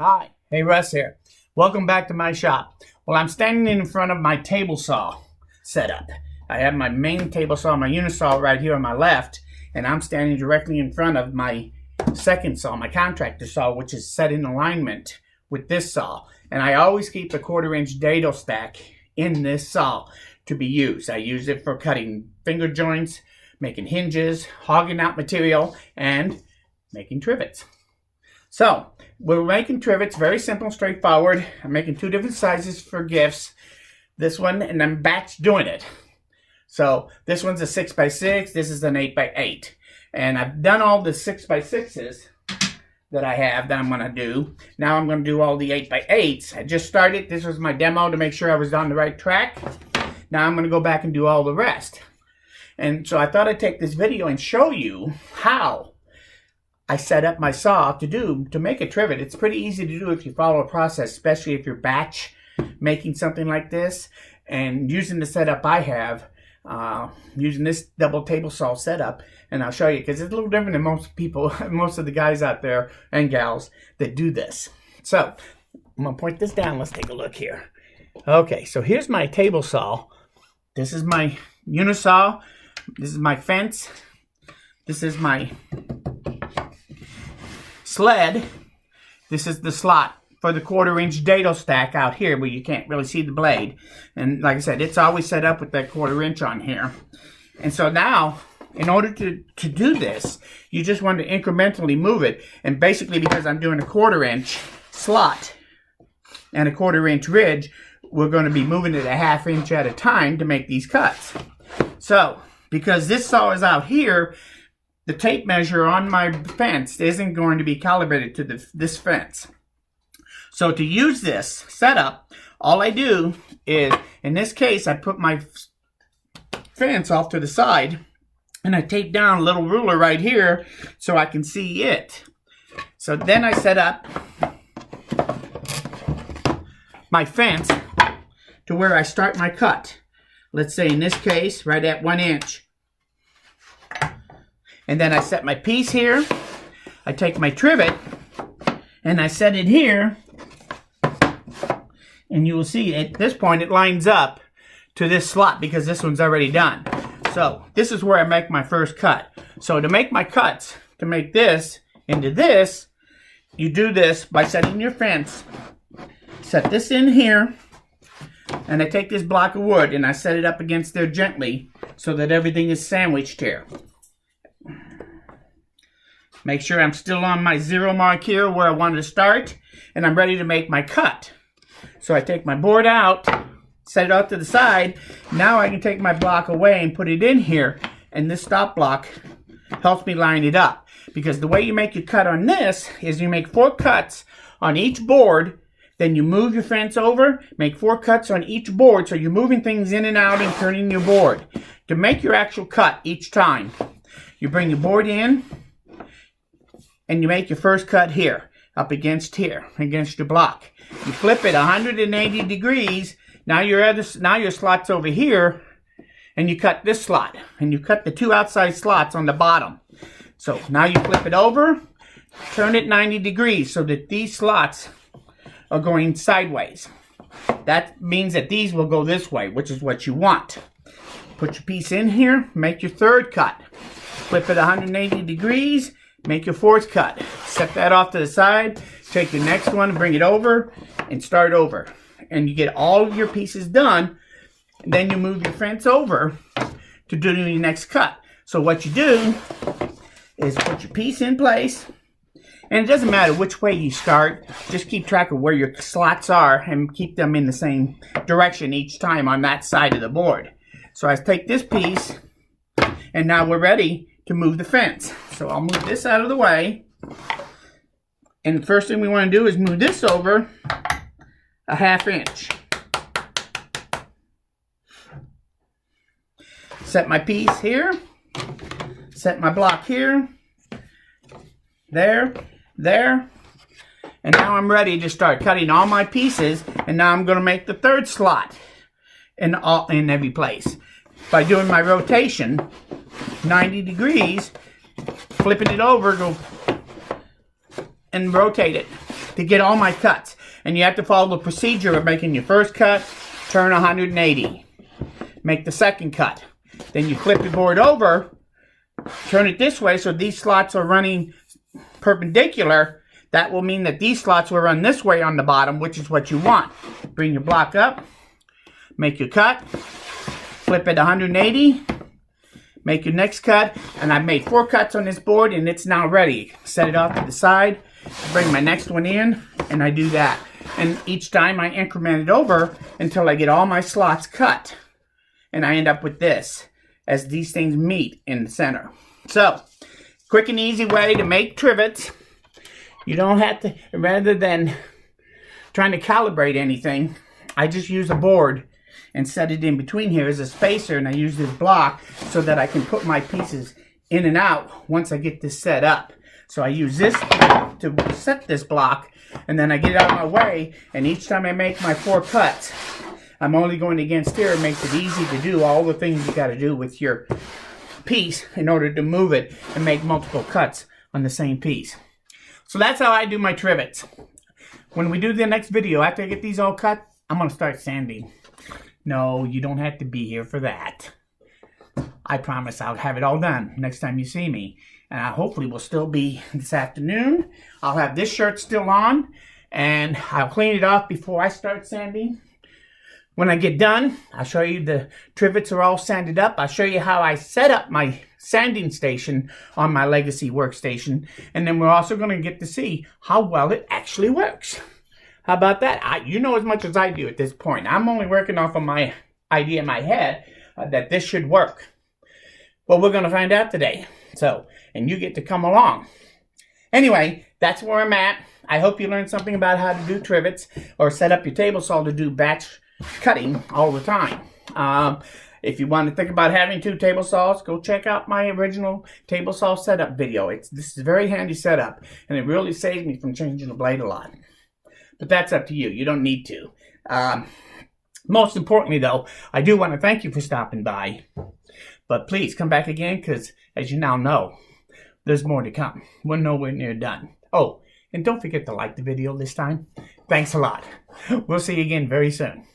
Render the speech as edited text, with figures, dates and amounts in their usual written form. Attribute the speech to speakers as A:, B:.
A: Hi, hey Russ here. Welcome back to my shop. Well, I'm standing in front of my table saw setup. I have my main table saw, my unisaw right here on my left, and I'm standing directly in front of my second saw, my contractor saw, which is set in alignment with this saw. And I always keep a 1/4-inch dado stack in this saw to be used. I use it for cutting finger joints, making hinges, hogging out material, and making trivets. So, we're making trivets, very simple, straightforward. I'm making 2 different sizes for gifts. This one, and I'm batch doing it. So, this one's a 6x6, this is an 8x8. And I've done all the 6x6s that I have that I'm going to do. Now I'm going to do all the 8x8s. I just started, this was my demo to make sure I was on the right track. Now I'm going to go back and do all the rest. And so I thought I'd take this video and show you how I set up my saw to make a trivet. It's pretty easy to do if you follow a process, especially if you're batch making something like this. And using the setup I have, using this double table saw setup, and I'll show you, because it's a little different than most people, most of the guys out there and gals that do this. So I'm going to point this down. Let's take a look here. Okay, so here's my table saw. This is my unisaw. This is my fence. This is my sled. This is the slot for the 1/4-inch dado stack out here where you can't really see the blade. And like I said, it's always set up with that 1/4-inch on here. And so now, in order to do this, you just want to incrementally move it. And basically, because I'm doing a 1/4-inch slot and a 1/4-inch ridge, we're going to be moving it a 1/2 inch at a time to make these cuts. So, because this saw is out here, the tape measure on my fence isn't going to be calibrated to this fence. So to use this setup, all I do is, in this case, I put my fence off to the side, and I tape down a little ruler right here so I can see it. So then I set up my fence to where I start my cut. Let's say in this case, right at 1 inch. And then I set my piece here. I take my trivet and I set it here. And you will see at this point it lines up to this slot because this one's already done. So this is where I make my first cut. So to make my cuts, to make this into this, you do this by setting your fence. Set this in here. And I take this block of wood and I set it up against there gently so that everything is sandwiched here. Make sure I'm still on my 0 mark here where I wanted to start, and I'm ready to make my cut. So I take my board out, set it out to the side. Now I can take my block away and put it in here, and this stop block helps me line it up. Because the way you make your cut on this is you make 4 cuts on each board, then you move your fence over, make 4 cuts on each board, so you're moving things in and out and turning your board. To make your actual cut each time, you bring your board in, and you make your first cut here, up against here, against your block. You flip it 180 degrees. Now your slot's over here, and you cut this slot, and you cut the 2 outside slots on the bottom. So now you flip it over, turn it 90 degrees so that these slots are going sideways. That means that these will go this way, which is what you want. Put your piece in here, make your 3rd cut. Flip it 180 degrees. Make your 4th cut. Set that off to the side. Take the next one, bring it over, and start over. And you get all of your pieces done. And then you move your fence over to do your next cut. So what you do is put your piece in place. And it doesn't matter which way you start. Just keep track of where your slots are and keep them in the same direction each time on that side of the board. So I take this piece, and now we're ready to move the fence. So I'll move this out of the way. And the first thing we want to do is move this over a 1/2 inch. Set my piece here. Set my block here. There. There. And now I'm ready to start cutting all my pieces. And now I'm going to make the 3rd slot in every place. By doing my rotation 90 degrees, flipping it over, go and rotate it. to get all my cuts. And you have to follow the procedure of making your first cut, turn 180. Make the second cut. Then you flip your board over, turn it this way so these slots are running perpendicular. That will mean that these slots will run this way on the bottom, which is what you want. Bring your block up, make your cut, flip it 180, make your next cut, and I've made 4 cuts on this board and it's now ready. Set it off to the side, bring my next one in, and I do that. And each time I increment it over until I get all my slots cut. And I end up with this as these things meet in the center. So, quick and easy way to make trivets. You don't have to, rather than trying to calibrate anything, I just use a board and set it in between here as a spacer, and I use this block so that I can put my pieces in and out once I get this set up. So I use this to set this block, and then I get it out of my way, and each time I make my 4 cuts, I'm only going against here. It makes it easy to do all the things you got to do with your piece in order to move it and make multiple cuts on the same piece. So that's how I do my trivets. When we do the next video, after I get these all cut, I'm going to start sanding. No, you don't have to be here for that. I promise I'll have it all done next time you see me. And I hopefully will still be this afternoon. I'll have this shirt still on, and I'll clean it off before I start sanding. When I get done, I'll show you the trivets are all sanded up. I'll show you how I set up my sanding station on my Legacy workstation. And then we're also going to get to see how well it actually works. How about that? You know as much as I do at this point. I'm only working off of my idea in my head that this should work. Well, we're going to find out today. So, and you get to come along. Anyway, that's where I'm at. I hope you learned something about how to do trivets or set up your table saw to do batch cutting all the time. If you want to think about having 2 table saws, go check out my original table saw setup video. This is a very handy setup, and it really saves me from changing the blade a lot. But that's up to you. You don't need to. Most importantly, though, I do want to thank you for stopping by. But please come back again, because as you now know, there's more to come. We're nowhere near done. Oh, and don't forget to like the video this time. Thanks a lot. We'll see you again very soon.